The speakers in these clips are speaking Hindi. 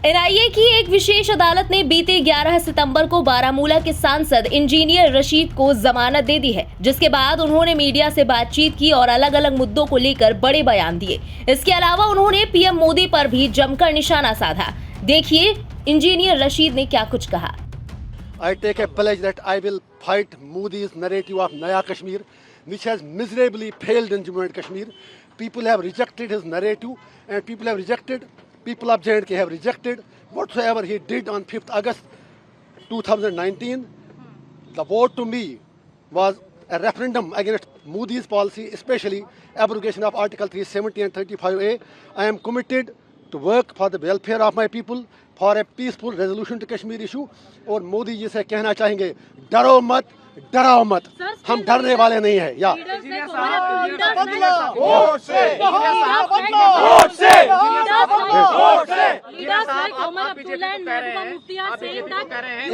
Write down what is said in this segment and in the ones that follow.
एनआईए की एक विशेष अदालत ने बीते 11 सितंबर को बारामूला के सांसद इंजीनियर रशीद को जमानत दे दी है, जिसके बाद उन्होंने मीडिया से बातचीत की और अलग अलग मुद्दों को लेकर बड़े बयान दिए। इसके अलावा उन्होंने पीएम मोदी पर भी जमकर निशाना साधा। देखिए इंजीनियर रशीद ने क्या कुछ कहा। I take a pledge that I will fight Modi's narrative of Naya Kashmir, which has miserably failed in Jammu and Kashmir. People have rejected his narrative, and people of J&K have rejected whatsoever he did on 5th August 2019. The vote to me was a referendum against Modi's policy, especially abrogation of Article 370 and 35A. I am committed to work for the welfare of my people, for a peaceful resolution to Kashmir issue. और मोदी जी से कहना चाहेंगे, डरो मत, डराओ मत, हम डरने वाले नहीं हैं। या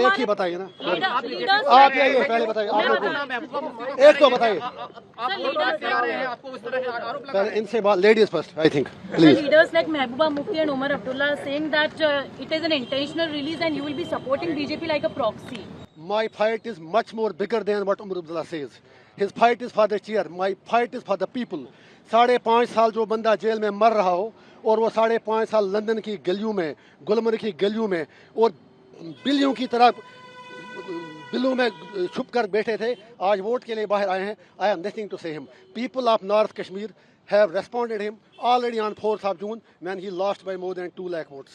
एक ही बताइए ना, आप यही पहले बताइए, आप एक तो बताइए पहले इनसे बात। Ladies first, I think, please. Leaders like Mehbooba Mufti and Omar Abdullah are saying that it is an intentional release and you will be supporting BJP like a proxy. My fight is much more bigger than what Omar Abdullah says. His fight is for the chair. My fight is for the people. 5.5 साल जो बंदा जेल में मर रहा हो और वो 5.5 साल लंदन की गलियों में, गुलमर्ग की गलियों में और बिल्लियों की तरह बिल्लों में छुप कर बैठे थे, आज वोट के लिए बाहर आए हैं। I have nothing to say him. People of North Kashmir have responded him already on 4th of June when he lost by more than 2 lakh votes.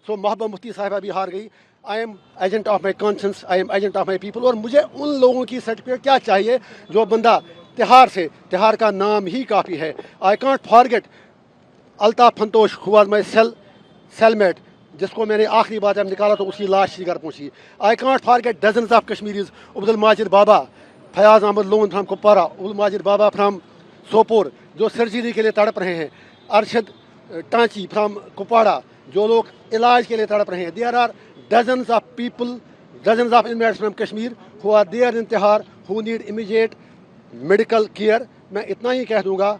So Mehbooba Mufti साहिबा भी हार गई। I am agent of my conscience, I am agent of my people. और मुझे उन लोगों की सर्टिफिकेट क्या चाहिए जो बंदा तिहार का नाम ही काफ़ी है। I can't forget Altaf फंतोश who was my cellmate, जिसको मैंने आखिरी बार जब निकाला तो उसकी लाश ही घर पहुंची। I can't forget dozens of Kashmiris, Abdul Majid Baba, Fayaz Ahmad Lone from Kupwara, Abdul Majid Baba from Sopore जो सर्जरी के लिए तड़प रहे हैं, अरशद टांची फ्राम कुपवाड़ा जो लोग इलाज के लिए तड़प रहे हैं। There are dozens of people, dozens of inmates from Kashmir who are there in Tihar who need immediate medical care. मैं इतना ही कह दूंगा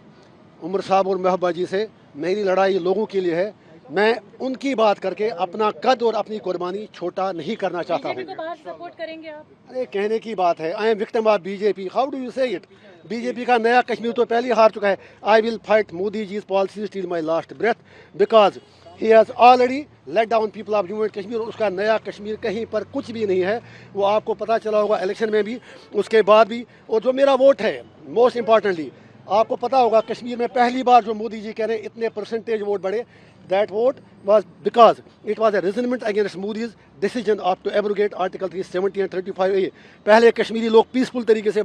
उमर साहब और महबूबा जी से, मेरी लड़ाई लोगों के लिए है। मैं उनकी बात करके अपना कद और अपनी कुर्बानी छोटा नहीं करना चाहता हूँ। सपोर्ट करेंगे आप? अरे कहने की बात है, I am victim of BJP. How do you say it? BJP का नया कश्मीर तो पहले ही हार चुका है। I will fight Modi ji's policies till my last breath because he has already let down people of Jammu and Kashmir। और उसका नया कश्मीर कहीं पर कुछ भी नहीं है। वो आपको पता चला होगा इलेक्शन में भी, उसके बाद भी। और जो मेरा वोट है, मोस्ट इम्पॉर्टेंटली आपको पता होगा कश्मीर में पहली बार जो मोदी जी कह रहे हैं इतने परसेंटेज वोट बढ़े, that vote was because it was a resentment against Modi's decision of to abrogate Article 370 and 35A। पहले कश्मीरी लोग पीसफुल तरीके से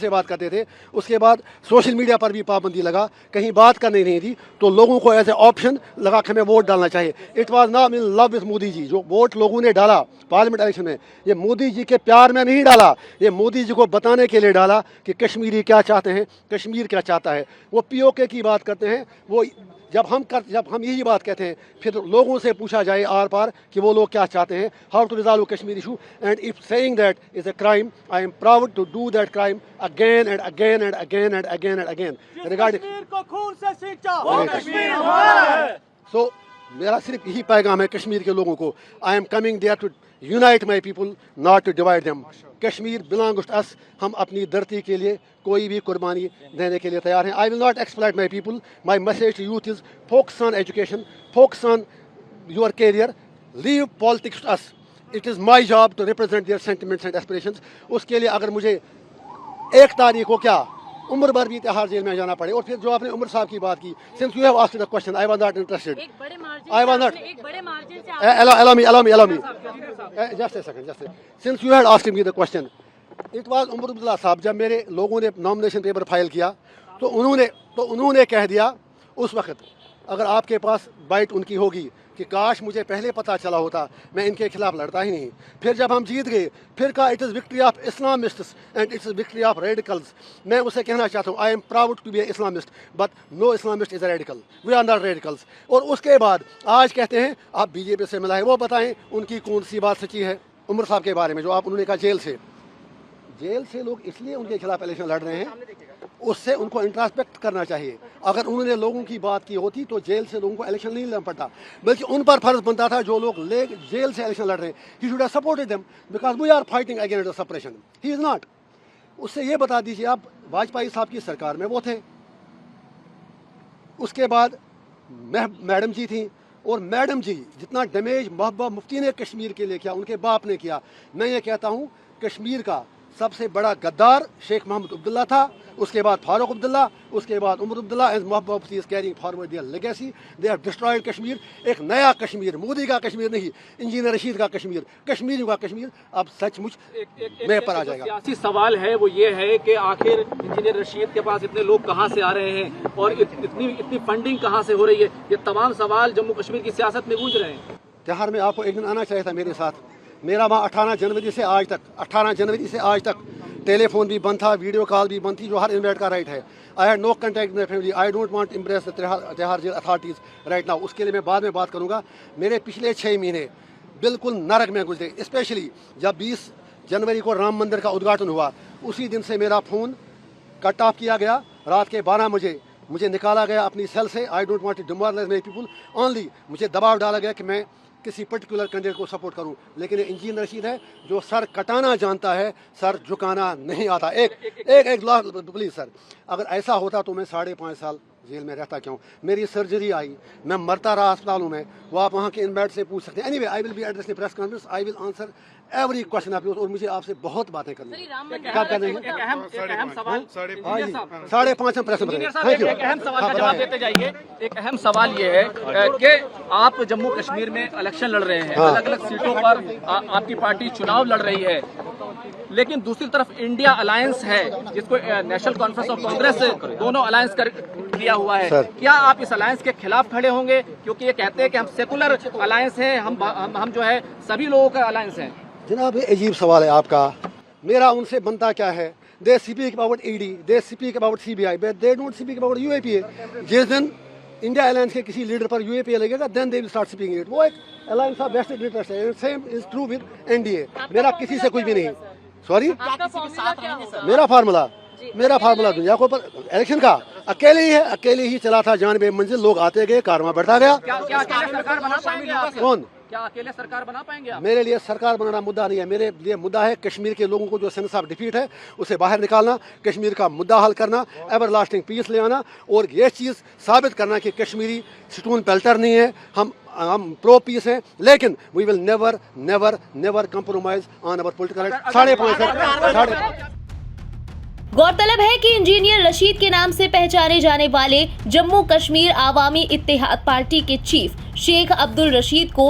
बात करते थे, उसके बाद सोशल मीडिया पर भी पाबंदी लगा, कहीं बात करनी नहीं थी, तो लोगों को ऐसे ऑप्शन लगा कि हमें वोट डालना चाहिए। It was not in love with Modi ji. जो वोट लोगों ने डाला पार्लियामेंट इलेक्शन में, ये मोदी जी के प्यार में नहीं डाला, ये मोदी जी को बताने के लिए डाला कि कश्मीरी क्या चाहते हैं, कश्मीर क्या चाहता है। वो POK की बात करते हैं, वो जब हम यही बात कहते हैं, फिर लोगों से पूछा जाए आर पार कि वो लोग क्या चाहते हैं, how to resolve Kashmir issue. And if saying that is a crime, I am proud to do that crime again and again and again and again and again regarding Kashmir को खून से सींचा वो कश्मीर हमारा है। सो मेरा सिर्फ यही पैगाम है कश्मीर के लोगों को, I am coming there to unite my people, not to divide them. Kashmir belongs to us. हम अपनी धरती के लिए कोई भी कुर्बानी देने के लिए तैयार हैं। I will not exploit my people. My message to youth is focus on education, focus on your career, leave politics to us. It is my job to represent their sentiments and aspirations. उसके लिए अगर मुझे 1 तारीख को क्या उम्र भर भी तिहाड़ जेल में जाना पड़े। और फिर जो आपने उमर साहब की बात की, since you have asked the question, I was not interested. I was not, allow me just a second, since you had asked me the question, it was Omar Abdullah sahab, जब मेरे लोगों ने नॉमिनेशन पेपर फाइल किया तो उन्होंने कह दिया उस वक्त, अगर आपके पास बाइट उनकी होगी कि काश मुझे पहले पता चला होता, मैं इनके खिलाफ लड़ता ही नहीं। फिर जब हम जीत गए, फिर कहा it is victory of Islamists and it's victory of radicals. मैं उसे कहना चाहता हूँ, I am proud to be Islamist but no Islamist is a radical, we are not radicals. और उसके बाद आज कहते हैं आप बीजेपी से मिला है, वो बताएं उनकी कौन सी बात सच्ची है उमर साहब के बारे में, जो आप उन्होंने कहा जेल से लोग इसलिए उनके खिलाफ इलेक्शन लड़ रहे हैं उससे उनको इंट्रोस्पेक्ट करना चाहिए। अगर उन्होंने लोगों की बात की होती तो जेल से लोगों को इलेक्शन नहीं लड़ना पड़ता, बल्कि उन पर फर्ज बनता था जो लोग जेल से इलेक्शन लड़ रहे हैं। He should have supported them because we are fighting against the suppression. He is not. उससे ये बता दीजिए, आप वाजपेयी साहब की सरकार में वो थे, उसके बाद मैडम जी थी, और मैडम जी जितना डैमेज महबूबा मुफ्ती ने कश्मीर के लिए किया, उनके बाप ने किया। मैं ये कहता हूँ कश्मीर का सबसे बड़ा गद्दार शेख मोहम्मद अब्दुल्ला था, उसके बाद फारूक अब्दुल्ला, उसके बाद Omar Abdullah, and Mehbooba Mufti is carrying forward their legacy. They have destroyed Kashmir. एक नया कश्मीर, मोदी का कश्मीर नहीं, इंजीनियर रशीद का कश्मीर, कश्मीरियों का कश्मीर अब सचमुच में पर आ जाएगा। सियासी सवाल है वो ये है कि आखिर इंजीनियर रशीद के पास इतने लोग कहाँ से आ रहे हैं और इतनी फंडिंग कहाँ से हो रही है। ये तमाम सवाल जम्मू कश्मीर की सियासत में गूंज रहे हैं। त्यौहार में आपको एक दिन आना चाहिए था मेरे साथ। मेरा वहाँ 18 जनवरी से आज तक टेलीफोन भी बंद था, वीडियो कॉल भी बंद थी, जो हर इन्वेट का राइट है। I had no contact with my family. I don't want impress the Tihar jail authorities right now. उसके लिए मैं बाद में बात करूँगा। मेरे पिछले 6 महीने बिल्कुल नरक में गुजरे, स्पेशली जब 20 जनवरी को राम मंदिर का उद्घाटन हुआ, उसी दिन से मेरा फ़ोन कट ऑफ किया गया। रात के 12 बजे मुझे निकाला गया अपनी सेल से। I don't want to demoralise my people, only मुझे दबाव डाला गया कि मैं किसी पर्टिकुलर कैंडिडेट को सपोर्ट करूं। लेकिन इंजीनियर रशीद है जो सर कटाना जानता है, सर झुकाना नहीं आता। एक प्लीज सर, अगर ऐसा होता तो मैं 5.5 साल जेल में रहता क्यों? मेरी सर्जरी आई, मैं मरता रहा अस्पतालों में, वो आप वहाँ के इनमेट से पूछ सकते हैं। Anyway, I will be addressing press conference, I will answer every question of yours, और मुझे आपसे बहुत बातें करनी है। क्या कर रहे हैं? एक अहम सवाल 5:30 प्रेस में। एक अहम सवाल का जवाब देते जाइए। एक अहम सवाल ये है कि आप जम्मू कश्मीर में इलेक्शन लड़ रहे हैं, अलग अलग सीटों पर आपकी पार्टी चुनाव लड़ रही है, लेकिन दूसरी तरफ इंडिया अलायंस है जिसको नेशनल कॉन्फ्रेंस ऑफ कांग्रेस दोनों अलायंस कर दिया हुआ है। क्या आप इस अलायंस के खिलाफ खड़े होंगे? क्योंकि ये कहते हैं कि हम सेकुलर अलायंस है, हम जो है सभी लोगों का अलायंस है। जनाब, ये अजीब सवाल है आपका। मेरा उनसे बनता क्या है? They speak about ED, they speak about CBI, but they don't speak about UAPA. जिस दिन इंडिया अलायंस के किसी लीडर पर यूएपीए लगेगा, then they will start speaking it. वो एक अलायंस ऑफ वेस्टेड इंटरेस्ट है। Same is true with NDA. मेरा किसी से कुछ भी नहीं। सॉरी, मेरा फार्मूला दुनिया को पर इलेक्शन का अकेले ही चला था जान बे मंजिल। लोग आते गए, कारवां बढ़ता गया। कौन? क्या अकेले सरकार बना पाएंगे आप? मेरे लिए सरकार बनाना मुद्दा नहीं है। मेरे लिए मुद्दा है कश्मीर के लोगों को जो सेंस ऑफ डिफीट है उसे बाहर निकालना, कश्मीर का मुद्दा हल करना, एवर लास्टिंग पीस ले आना, और ये चीज़ साबित करना कि कश्मीरी स्टोन पेल्टर नहीं है, हम प्रो पीस हैं। लेकिन we will never never never compromise on our political. 5.5 गौरतलब है कि इंजीनियर रशीद के नाम से पहचाने जाने वाले जम्मू कश्मीर आवामी इत्तेहाद पार्टी के चीफ शेख अब्दुल रशीद को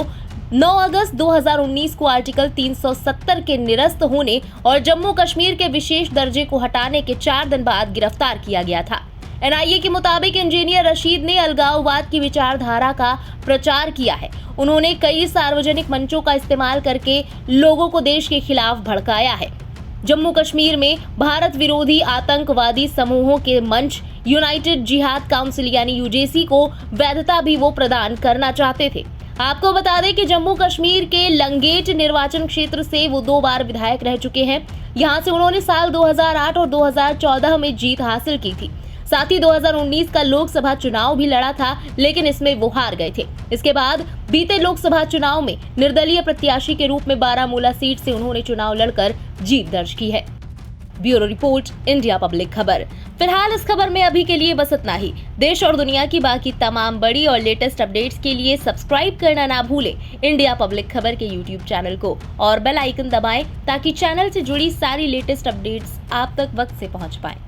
9 अगस्त 2019 को आर्टिकल 370 के निरस्त होने और जम्मू कश्मीर के विशेष दर्जे को हटाने के 4 दिन बाद गिरफ्तार किया गया था। एनआईए के मुताबिक इंजीनियर रशीद ने अलगाववाद की विचारधारा का प्रचार किया है। उन्होंने कई सार्वजनिक मंचों का इस्तेमाल करके लोगों को देश के खिलाफ भड़काया है। जम्मू कश्मीर में भारत विरोधी आतंकवादी समूहों के मंच यूनाइटेड जिहाद काउंसिल यानी यूजेसी को वैधता भी वो प्रदान करना चाहते थे। आपको बता दें कि जम्मू कश्मीर के लंगेट निर्वाचन क्षेत्र से वो 2 बार विधायक रह चुके हैं। यहां से उन्होंने साल 2008 और 2014 में जीत हासिल की थी। साथ ही 2019 का लोकसभा चुनाव भी लड़ा था, लेकिन इसमें वो हार गए थे। इसके बाद बीते लोकसभा चुनाव में निर्दलीय प्रत्याशी के रूप में बारामूला सीट से उन्होंने चुनाव लड़कर जीत दर्ज की है। ब्यूरो रिपोर्ट, इंडिया पब्लिक खबर। फिलहाल इस खबर में अभी के लिए बस इतना ही। देश और दुनिया की बाकी तमाम बड़ी और लेटेस्ट अपडेट्स के लिए सब्सक्राइब करना ना भूलें इंडिया पब्लिक खबर के यूट्यूब चैनल को, और बेल आइकन दबाएं ताकि चैनल से जुड़ी सारी लेटेस्ट अपडेट्स आप तक वक्त से पहुंच पाएं।